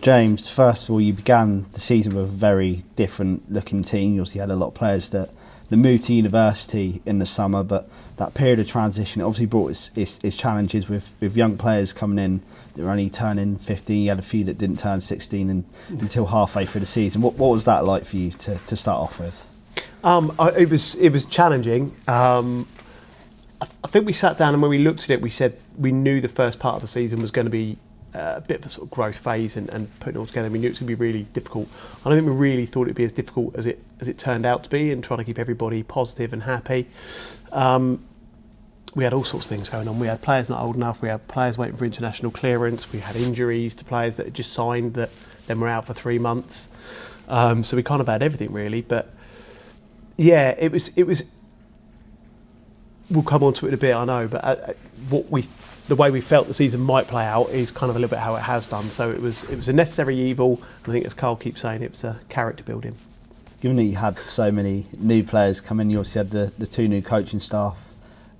James, first of all, you began the season with a very different looking team. You obviously had a lot of players that moved to university in the summer, but that period of transition obviously brought its challenges with young players coming in that were only turning 15. You had a few that didn't turn 16 until halfway through the season. What was that like for you to start off with? It was challenging. I think we sat down and when we looked at it, we said we knew the first part of the season was going to be a bit of a sort of growth phase and putting it all together. We knew it was going to be really difficult. I don't think we really thought it'd be as difficult as it turned out to be, and trying to keep everybody positive and happy. We had all sorts of things going on. We had players not old enough. We had players waiting for international clearance. We had injuries to players that had just signed that then were out for 3 months. So we kind of had everything really. But yeah, it was. We'll come on to it in a bit, I know. But the way we felt the season might play out is kind of a little bit how it has done. So it was a necessary evil. I think, as Carl keeps saying, it was a character building. Given that you had so many new players come in, you obviously had the 2 new coaching staff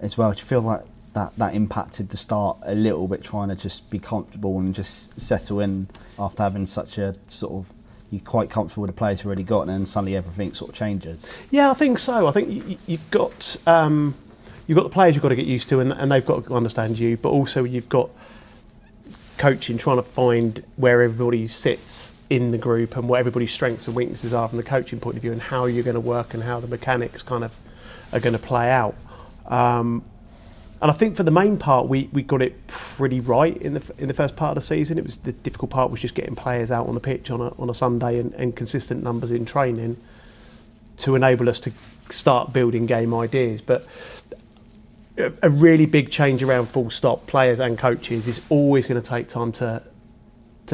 as well. Do you feel like that impacted the start a little bit, trying to just be comfortable and just settle in after having such a sort of, you're quite comfortable with the players you've already got, and then suddenly everything sort of changes? Yeah, I think so. I think you've got the players you've got to get used to, and they've got to understand you, but also you've got coaching, trying to find where everybody sits in the group and what everybody's strengths and weaknesses are from the coaching point of view, and how you're going to work and how the mechanics kind of are going to play out. And I think for the main part, we got it pretty right in the first part of the season. It was the difficult part was just getting players out on the pitch on a Sunday and consistent numbers in training to enable us to start building game ideas. But a really big change around full stop, players and coaches, is always going to take time to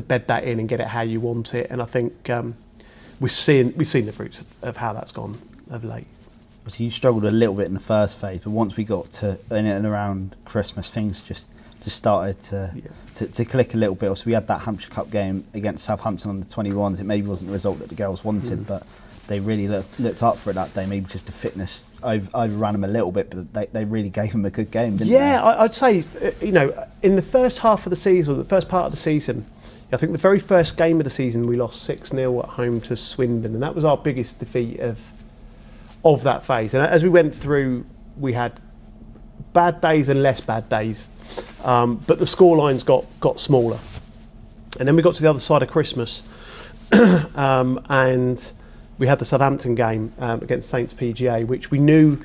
bed that in and get it how you want it. And I think we've seen the fruits of how that's gone of late. So you struggled a little bit in the first phase, but once we got to in and around Christmas, things just started to click a little bit. So we had that Hampshire Cup game against Southampton on the 21s. It maybe wasn't the result that the girls wanted, but they really looked up for it that day. Maybe just the fitness overran them a little bit, but they really gave them a good game, didn't they? Yeah, I'd say, in the first half of the season, or the first part of the season, I think the very first game of the season we lost 6-0 at home to Swindon, and that was our biggest defeat of that phase. And as we went through, we had bad days and less bad days, but the scorelines got smaller. And then we got to the other side of Christmas, and we had the Southampton game against Saints PGA, which we knew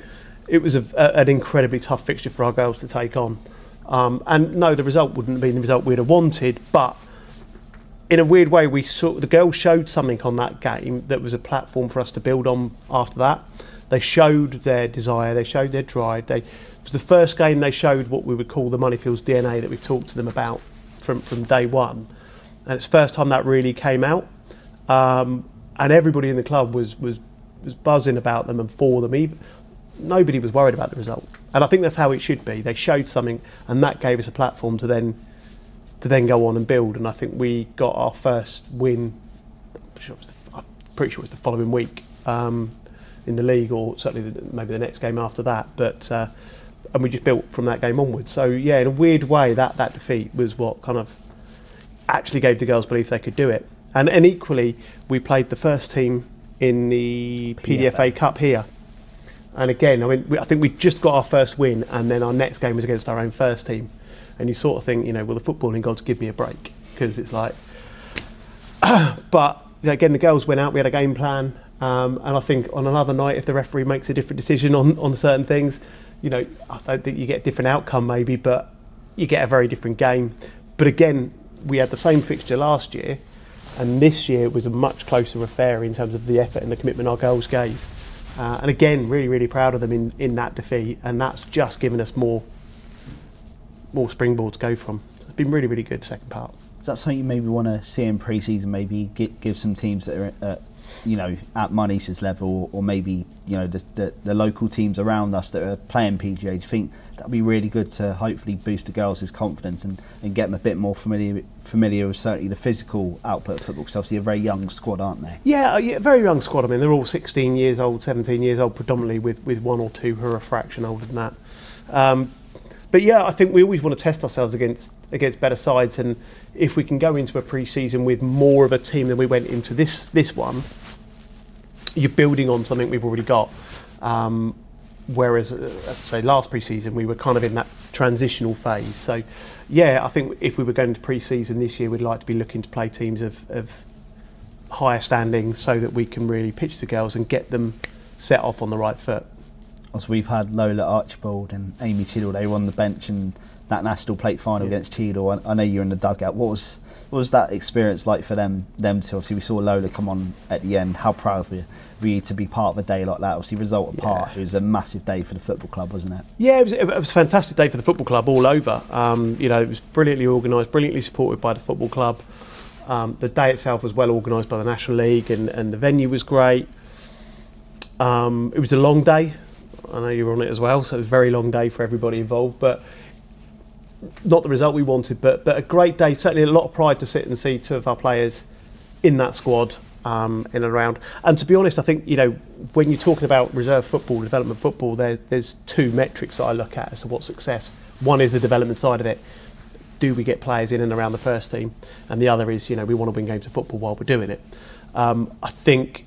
it was an incredibly tough fixture for our girls to take on. And no, the result wouldn't have been the result we'd have wanted, but in a weird way, the girls showed something on that game that was a platform for us to build on after that. They showed their desire, they showed their drive. It was the first game they showed what we would call the Moneyfields DNA that we've talked to them about from day one. And it's the first time that really came out. And everybody in the club was buzzing about them and for them. Nobody was worried about the result. And I think that's how it should be. They showed something, and that gave us a platform to then go on and build. And I think we got our first win, I'm pretty sure it was the following week, in the league, or certainly maybe the next game after that. But and we just built from that game onwards. So yeah, in a weird way, that defeat was what kind of actually gave the girls belief they could do it. And equally, we played the first team in the PDFA Cup here. And again, I think we just got our first win, and then our next game was against our own first team. And you sort of think, will the footballing gods give me a break? Because it's like, but again, the girls went out. We had a game plan, and I think on another night, if the referee makes a different decision on certain things, I don't think you get a different outcome maybe, but you get a very different game. But again, we had the same fixture last year, and this year was a much closer affair in terms of the effort and the commitment our girls gave. And again, really, really proud of them in that defeat, and that's just given us more springboard to go from. So it's been really, really good second part. Is that something you maybe want to see in pre-season? Maybe give some teams that are at Moneyfields level, or maybe the local teams around us that are playing PGA. Do you think that'd be really good to hopefully boost the girls' confidence and get them a bit more familiar with certainly the physical output of football? Because obviously a very young squad, aren't they? Yeah, very young squad. I mean, they're all 16 years old, 17 years old, predominantly with one or two who are a fraction older than that. But yeah, I think we always want to test ourselves against better sides, and if we can go into a pre-season with more of a team than we went into this one, you're building on something we've already got. Whereas, I'd say last pre-season we were kind of in that transitional phase. So, yeah, I think if we were going to pre-season this year, we'd like to be looking to play teams of higher standing so that we can really pitch the girls and get them set off on the right foot. Also, we've had Lola Archibald and Amy Cheadle. They were on the bench in that National Plate final against Cheadle. I know you were in the dugout. What was that experience like for them two? Obviously, we saw Lola come on at the end. How proud were you to be part of a day like that? Obviously, result apart, it was a massive day for the football club, wasn't it? Yeah, it was a fantastic day for the football club all over. It was brilliantly organised, brilliantly supported by the football club. The day itself was well organised by the National League, and the venue was great. It was a long day. I know you were on it as well, so it was a very long day for everybody involved, but not the result we wanted, but a great day. Certainly a lot of pride to sit and see two of our players in that squad, in and around. And to be honest, I think, when you're talking about reserve football, development football, there's two metrics that I look at as to what success. One is the development side of it. Do we get players in and around the first team? And the other is, we want to win games of football while we're doing it. I think,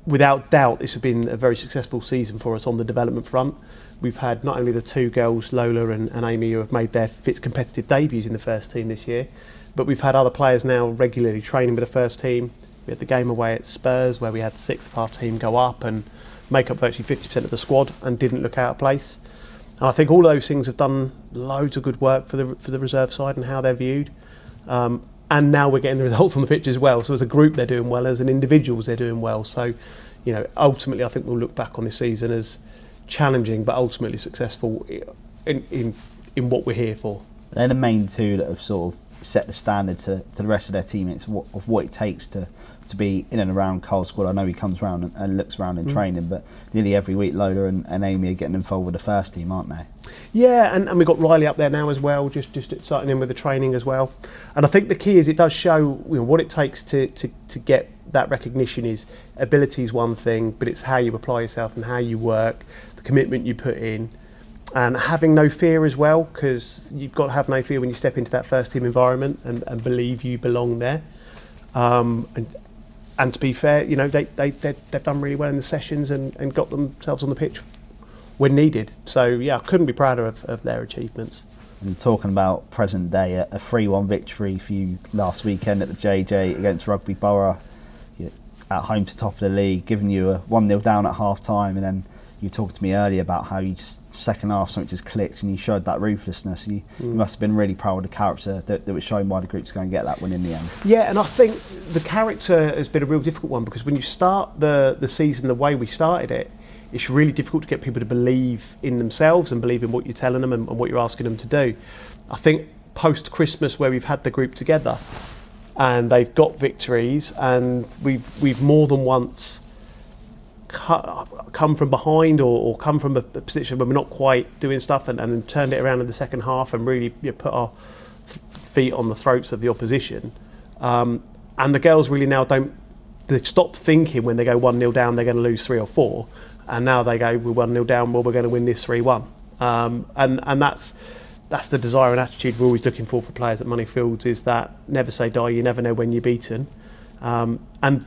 without doubt, this has been a very successful season for us on the development front. We've had not only the two girls, Lola and Amy, who have made their Fitz competitive debuts in the first team this year, but we've had other players now regularly training with the first team. We had the game away at Spurs where we had 6 of our team go up and make up virtually 50% of the squad and didn't look out of place. And I think all those things have done loads of good work for the reserve side and how they're viewed. And now we're getting the results on the pitch as well. So as a group they're doing well, as an individuals they're doing well. So, ultimately I think we'll look back on this season as challenging but ultimately successful in what we're here for. They're the main two that have sort of set the standard to the rest of their teammates of what it takes to be in and around Carl's squad. I know he comes around and looks around in training, but nearly every week Lola and Amy are getting involved with the first team, aren't they? Yeah, and we've got Riley up there now as well, just starting in with the training as well. And I think the key is it does show what it takes to get that recognition. Is ability is one thing, but it's how you apply yourself and how you work, the commitment you put in, and having no fear as well, because you've got to have no fear when you step into that first team environment and believe you belong there. And to be fair, they've done really well in the sessions and got themselves on the pitch when needed. So yeah, I couldn't be prouder of their achievements. And talking about present day, a 3-1 victory for you last weekend at the JJ against Rugby Borough. You're at home to top of the league, giving you a 1-0 down at half time, and then you talked to me earlier about how you just second half something just clicked and you showed that ruthlessness. You must have been really proud of the character that was shown by the group to go and get that win in the end. Yeah, and I think the character has been a real difficult one, because when you start the season the way we started it, it's really difficult to get people to believe in themselves and believe in what you're telling them and what you're asking them to do. I think post-Christmas, where we've had the group together and they've got victories, and we've more than once come from behind or come from a position where we're not quite doing stuff and then turned it around in the second half and really put our feet on the throats of the opposition. And the girls really now they've stopped thinking when they go 1-0 down they're going to lose 3 or 4, and now they go, we're 1-0 down, well, we're going to win this 3-1. And that's the desire and attitude we're always looking for players at Moneyfields, is that never say die, you never know when you're beaten. And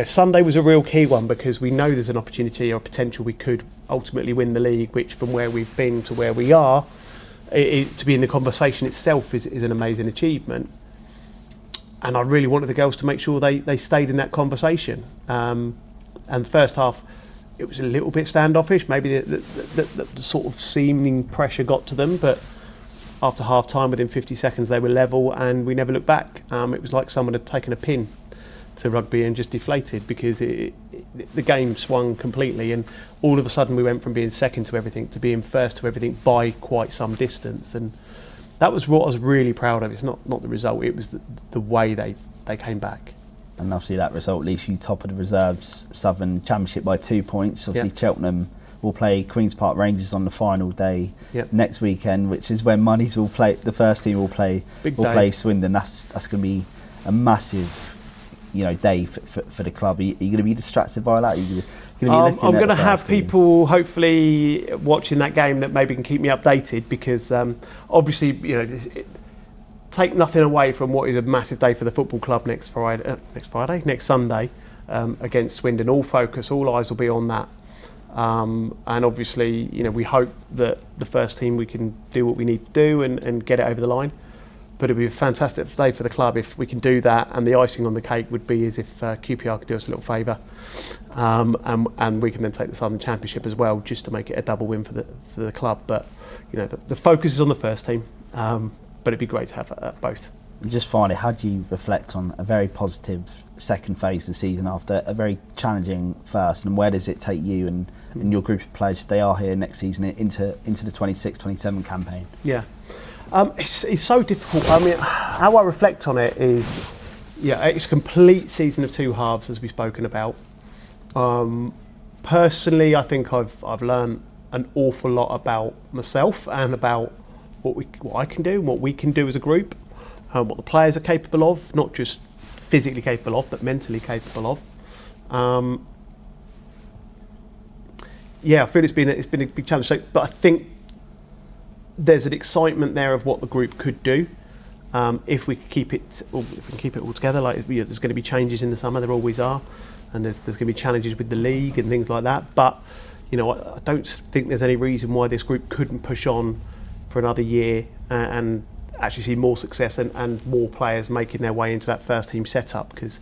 Sunday was a real key one, because we know there's an opportunity or potential we could ultimately win the league, which from where we've been to where we are, to be in the conversation itself is an amazing achievement. And I really wanted the girls to make sure they stayed in that conversation. And the first half, it was a little bit standoffish. Maybe the sort of seeming pressure got to them, but after half time, within 50 seconds, they were level and we never looked back. It was like someone had taken a pin to rugby and just deflated, because the game swung completely, and all of a sudden we went from being second to everything to being first to everything by quite some distance. And that was what I was really proud of. It's not the result, it was the way they came back. And obviously that result leaves you top of the reserves Southern Championship by 2 points. Obviously Cheltenham will play Queen's Park Rangers on the final day next weekend, which is when Moneys will play. The first team will play Swindon. That's going to be a massive day for the club? Are you going to be distracted by that? Are you going to be I'm going to have people hopefully watching that game that maybe can keep me updated, because obviously take nothing away from what is a massive day for the football club next Sunday against Swindon. All eyes will be on that. And obviously, we hope that the first team, we can do what we need to do and get it over the line. But it'd be a fantastic day for the club if we can do that. And the icing on the cake would be as if QPR could do us a little favour, and we can then take the Southern Championship as well, just to make it a double win for the club. But the focus is on the first team. But it'd be great to have both. Just finally, how do you reflect on a very positive second phase of the season after a very challenging first, and where does it take you and your group of players, if they are here next season, into the 26-27 campaign? Yeah, it's so difficult. I mean, how I reflect on it is, it's a complete season of two halves, as we've spoken about. Personally, I think I've learned an awful lot about myself and about what I can do and what we can do as a group, what the players are capable of, not just physically capable of, but mentally capable of. I feel it's been a big challenge. But I think there's an excitement there of what the group could do if we can keep it all together. Like, there's going to be changes in the summer, there always are, and there's going to be challenges with the league and things like that. But I don't think there's any reason why this group couldn't push on for another year and actually see more success and more players making their way into that first team setup, because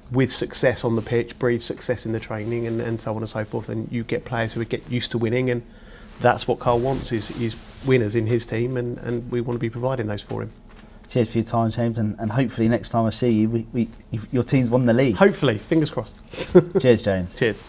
with success on the pitch breeds success in the training and so on and so forth, and you get players who get used to winning, and that's what Carl wants, is winners in his team, and we want to be providing those for him. Cheers for your time, James, and hopefully next time I see you, your team's won the league. Hopefully, fingers crossed. Cheers, James. Cheers.